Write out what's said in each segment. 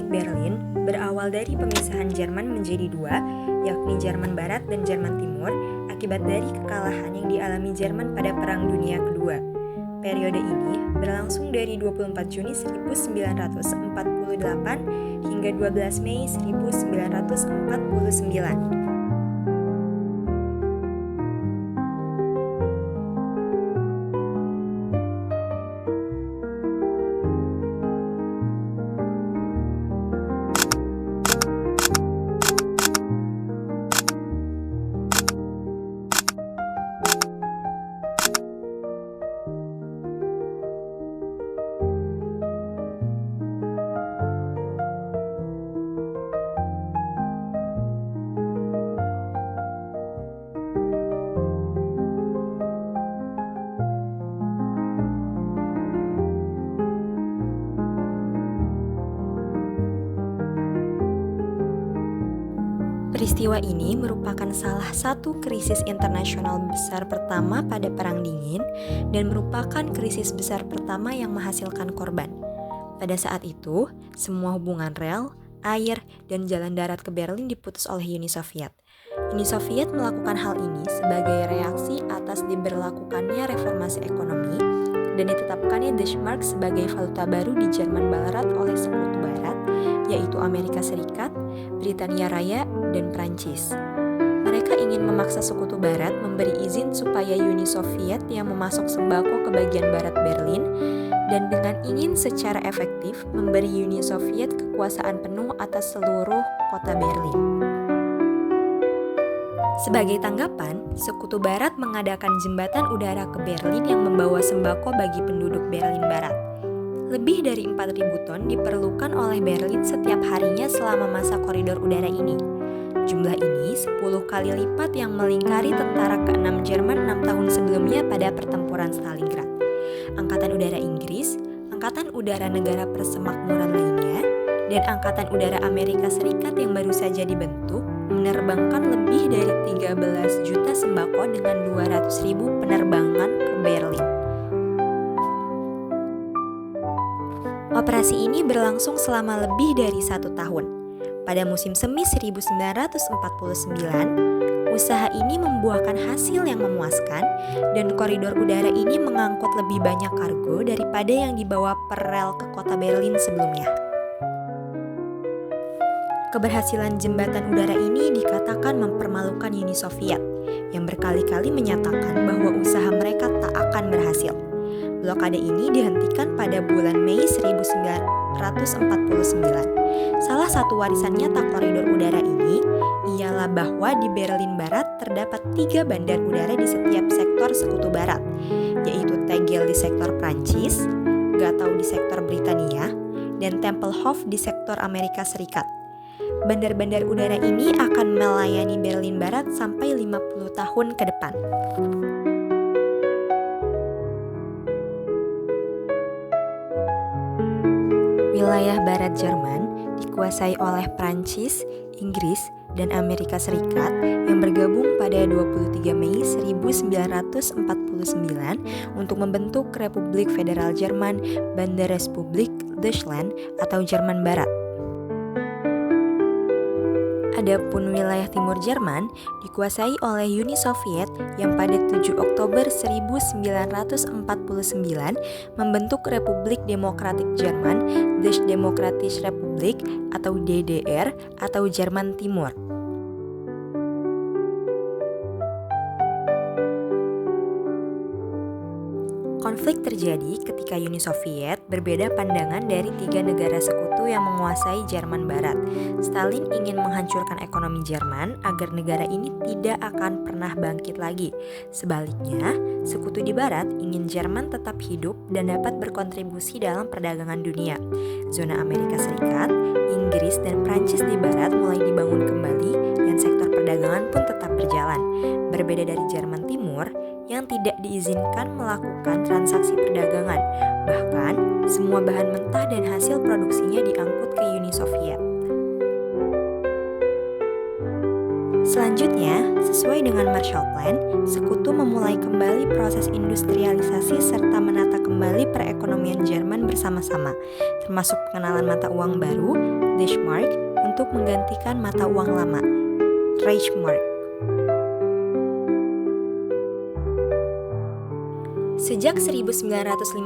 konflik Berlin berawal dari pemisahan Jerman menjadi dua, yakni Jerman Barat dan Jerman Timur, akibat dari kekalahan yang dialami Jerman pada Perang Dunia Kedua. Periode ini berlangsung dari 24 Juni 1948 hingga 12 Mei 1949. Peristiwa ini merupakan salah satu krisis internasional besar pertama pada Perang Dingin dan merupakan krisis besar pertama yang menghasilkan korban. Pada saat itu, semua hubungan rel, air, dan jalan darat ke Berlin diputus oleh Uni Soviet. Uni Soviet melakukan hal ini sebagai reaksi atas diberlakukannya reformasi ekonomi dan ditetapkannya Deutschmark sebagai valuta baru di Jerman Barat oleh Sekutu Barat, yaitu Amerika Serikat, Britania Raya, dan Prancis. Mereka ingin memaksa Sekutu Barat memberi izin supaya Uni Soviet yang memasok sembako ke bagian barat Berlin dan dengan ingin secara efektif memberi Uni Soviet kekuasaan penuh atas seluruh kota Berlin. Sebagai tanggapan, Sekutu Barat mengadakan jembatan udara ke Berlin yang membawa sembako bagi penduduk Berlin Barat. Lebih dari 4.000 ton diperlukan oleh Berlin setiap harinya selama masa koridor udara ini. Jumlah ini 10 kali lipat yang melingkari tentara ke-6 Jerman 6 tahun sebelumnya pada pertempuran Stalingrad. Angkatan Udara Inggris, Angkatan Udara negara persemakmuran lainnya, dan Angkatan Udara Amerika Serikat yang baru saja dibentuk menerbangkan lebih dari 13 juta sembako dengan 200.000 penerbangan ke Berlin. Operasi ini berlangsung selama lebih dari 1 tahun. Pada musim semi 1949, usaha ini membuahkan hasil yang memuaskan dan koridor udara ini mengangkut lebih banyak kargo daripada yang dibawa per rel ke kota Berlin sebelumnya. Keberhasilan jembatan udara ini dikatakan mempermalukan Uni Soviet yang berkali-kali menyatakan bahwa usaha mereka tak akan berhasil. Blokade ini dihentikan pada bulan Mei 1949. Salah satu warisan nyata koridor udara ini ialah bahwa di Berlin Barat terdapat 3 bandar udara di setiap sektor Sekutu Barat, yaitu Tegel di sektor Prancis, Gatow di sektor Britania, dan Tempelhof di sektor Amerika Serikat. Bandar-bandar udara ini akan melayani Berlin Barat sampai 50 tahun ke depan. Wilayah barat Jerman dikuasai oleh Prancis, Inggris, dan Amerika Serikat yang bergabung pada 23 Mei 1949 untuk membentuk Republik Federal Jerman Bundesrepublik Deutschland atau Jerman Barat. Adapun wilayah timur Jerman dikuasai oleh Uni Soviet yang pada 7 Oktober 1949 membentuk Republik Demokratik Jerman, Deutsche Demokratische Republik atau DDR atau Jerman Timur. Konflik terjadi ketika Uni Soviet berbeda pandangan dari 3 negara sekutu yang menguasai Jerman Barat. Stalin ingin menghancurkan ekonomi Jerman agar negara ini tidak akan pernah bangkit lagi. Sebaliknya, sekutu di Barat ingin Jerman tetap hidup dan dapat berkontribusi dalam perdagangan dunia. Zona Amerika Serikat, Inggris, dan Prancis di Barat mulai dibangun kembali dan sektor perdagangan pun tetap berjalan. Berbeda dari Jerman Timur yang tidak diizinkan melakukan transaksi perdagangan. Bahkan, semua bahan mentah dan hasil produksinya diangkut ke Uni Soviet. Selanjutnya, sesuai dengan Marshall Plan, sekutu memulai kembali proses industrialisasi serta menata kembali kembali perekonomian Jerman bersama-sama, termasuk pengenalan mata uang baru, Deutschmark, untuk menggantikan mata uang lama, Reichsmark. Sejak 1955,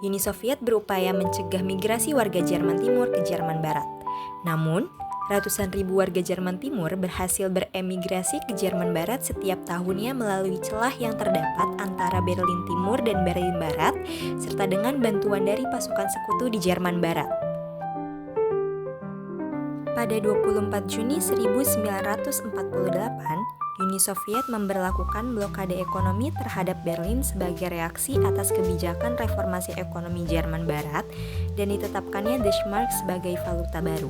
Uni Soviet berupaya mencegah migrasi warga Jerman Timur ke Jerman Barat. Namun, ratusan ribu warga Jerman Timur berhasil beremigrasi ke Jerman Barat setiap tahunnya melalui celah yang terdapat antara Berlin Timur dan Berlin Barat, serta dengan bantuan dari pasukan sekutu di Jerman Barat. Pada 24 Juni 1948, Uni Soviet memberlakukan blokade ekonomi terhadap Berlin sebagai reaksi atas kebijakan reformasi ekonomi Jerman Barat dan ditetapkannya Deutschmark sebagai valuta baru.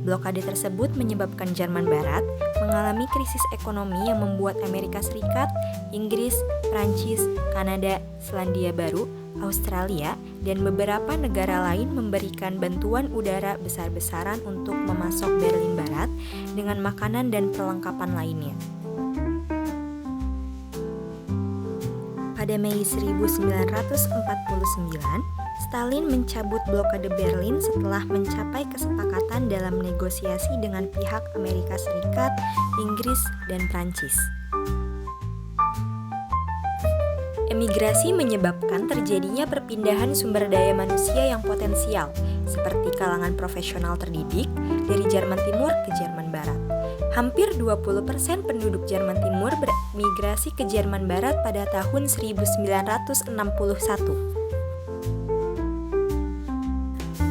Blokade tersebut menyebabkan Jerman Barat mengalami krisis ekonomi yang membuat Amerika Serikat, Inggris, Prancis, Kanada, Selandia Baru, Australia, dan beberapa negara lain memberikan bantuan udara besar-besaran untuk memasok Berlin Barat dengan makanan dan perlengkapan lainnya. Pada Mei 1949, Stalin mencabut blokade Berlin setelah mencapai kesepakatan dalam negosiasi dengan pihak Amerika Serikat, Inggris, dan Prancis. Emigrasi menyebabkan terjadinya perpindahan sumber daya manusia yang potensial, seperti kalangan profesional terdidik, dari Jerman Timur ke Jerman Barat. Hampir 20% penduduk Jerman Timur bermigrasi ke Jerman Barat pada tahun 1961.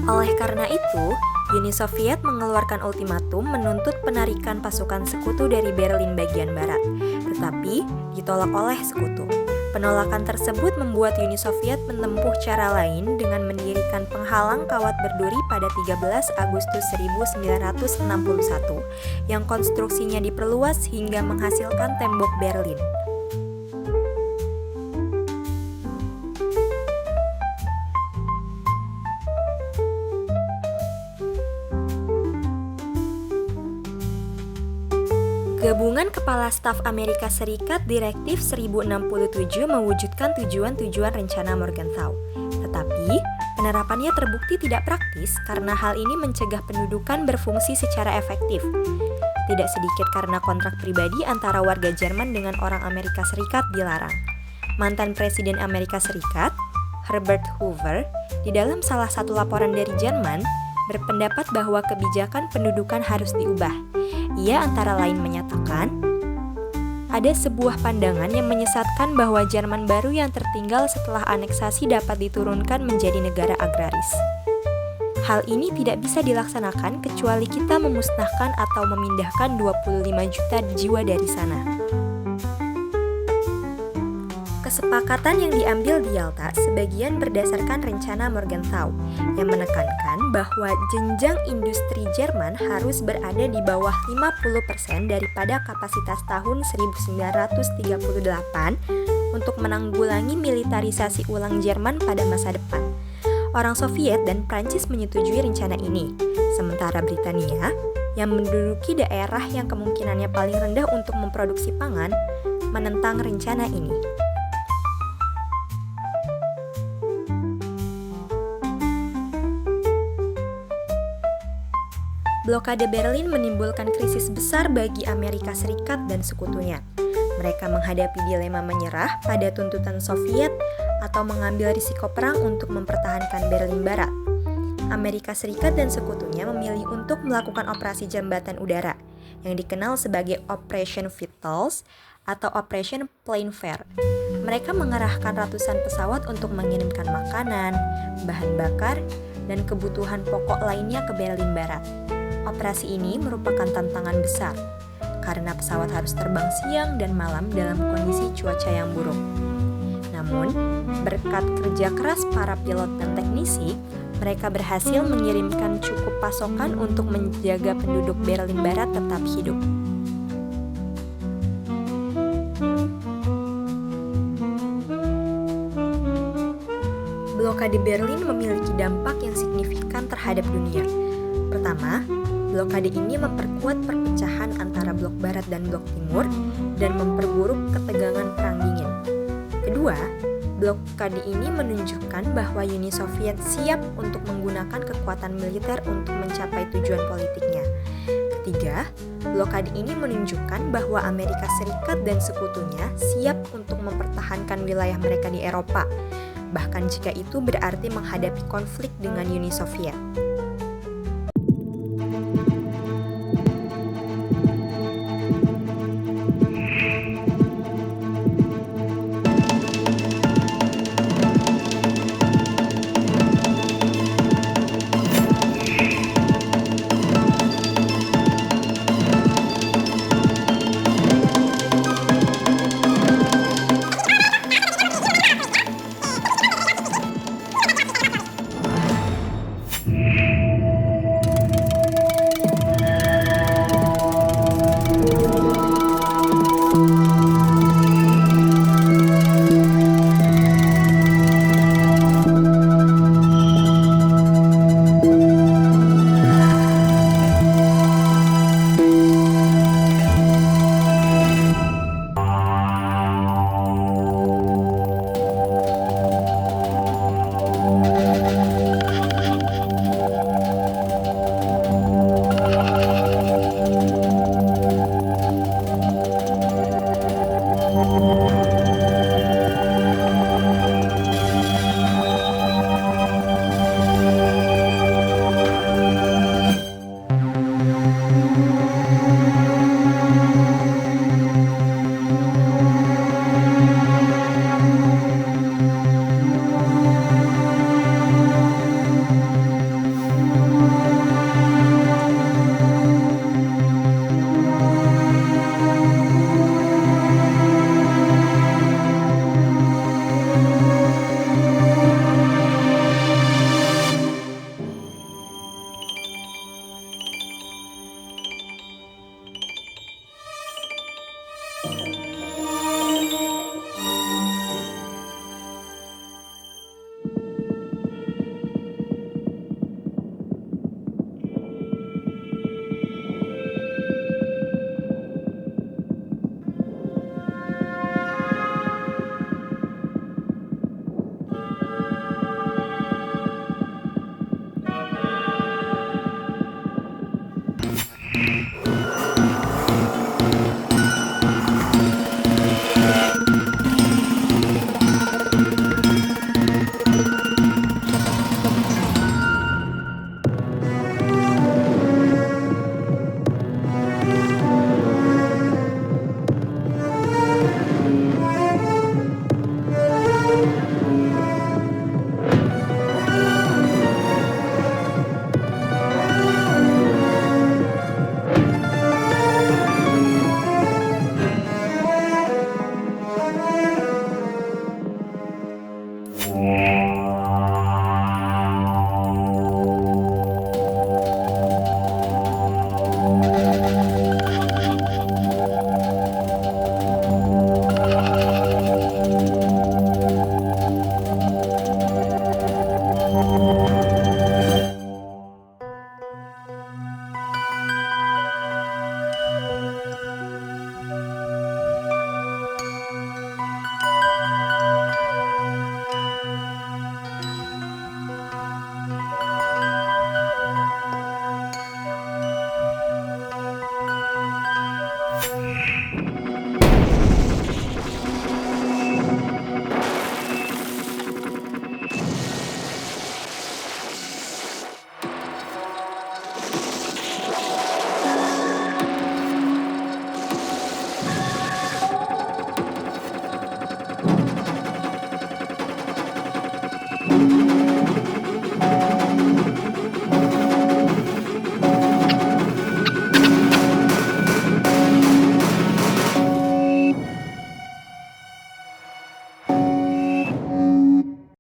Oleh karena itu, Uni Soviet mengeluarkan ultimatum menuntut penarikan pasukan sekutu dari Berlin bagian barat, tetapi ditolak oleh sekutu. Penolakan tersebut membuat Uni Soviet menempuh cara lain dengan mendirikan penghalang kawat berduri pada 13 Agustus 1961 yang konstruksinya diperluas hingga menghasilkan tembok Berlin. Gabungan Kepala Staf Amerika Serikat Direktif 1067 mewujudkan tujuan-tujuan rencana Morgenthau. Tetapi, penerapannya terbukti tidak praktis karena hal ini mencegah pendudukan berfungsi secara efektif. Tidak sedikit karena kontrak pribadi antara warga Jerman dengan orang Amerika Serikat dilarang. Mantan Presiden Amerika Serikat, Herbert Hoover, di dalam salah satu laporan dari Jerman, berpendapat bahwa kebijakan pendudukan harus diubah. Ia antara lain menyatakan, ada sebuah pandangan yang menyesatkan bahwa Jerman baru yang tertinggal setelah aneksasi dapat diturunkan menjadi negara agraris. Hal ini tidak bisa dilaksanakan kecuali kita memusnahkan atau memindahkan 25 juta jiwa dari sana. Kesepakatan yang diambil di Yalta sebagian berdasarkan rencana Morgenthau yang menekankan bahwa jenjang industri Jerman harus berada di bawah 50% daripada kapasitas tahun 1938 untuk menanggulangi militarisasi ulang Jerman pada masa depan. Orang Soviet dan Prancis menyetujui rencana ini, sementara Britania yang menduduki daerah yang kemungkinannya paling rendah untuk memproduksi pangan menentang rencana ini. Blokade Berlin menimbulkan krisis besar bagi Amerika Serikat dan sekutunya. Mereka menghadapi dilema menyerah pada tuntutan Soviet atau mengambil risiko perang untuk mempertahankan Berlin Barat. Amerika Serikat dan sekutunya memilih untuk melakukan operasi jambatan udara yang dikenal sebagai Operation Vitals atau Operation Plainfare. Mereka mengerahkan ratusan pesawat untuk mengirimkan makanan, bahan bakar, dan kebutuhan pokok lainnya ke Berlin Barat. Operasi ini merupakan tantangan besar, karena pesawat harus terbang siang dan malam dalam kondisi cuaca yang buruk. Namun, berkat kerja keras para pilot dan teknisi, mereka berhasil mengirimkan cukup pasokan untuk menjaga penduduk Berlin Barat tetap hidup. Blokade Berlin memiliki dampak yang signifikan terhadap dunia. Pertama, blokade ini memperkuat perpecahan antara blok barat dan blok timur dan memperburuk ketegangan perang dingin. Kedua, Blokade ini menunjukkan bahwa Uni Soviet siap untuk menggunakan kekuatan militer untuk mencapai tujuan politiknya. Ketiga, blokade ini menunjukkan bahwa Amerika Serikat dan sekutunya siap untuk mempertahankan wilayah mereka di Eropa, bahkan jika itu berarti menghadapi konflik dengan Uni Soviet.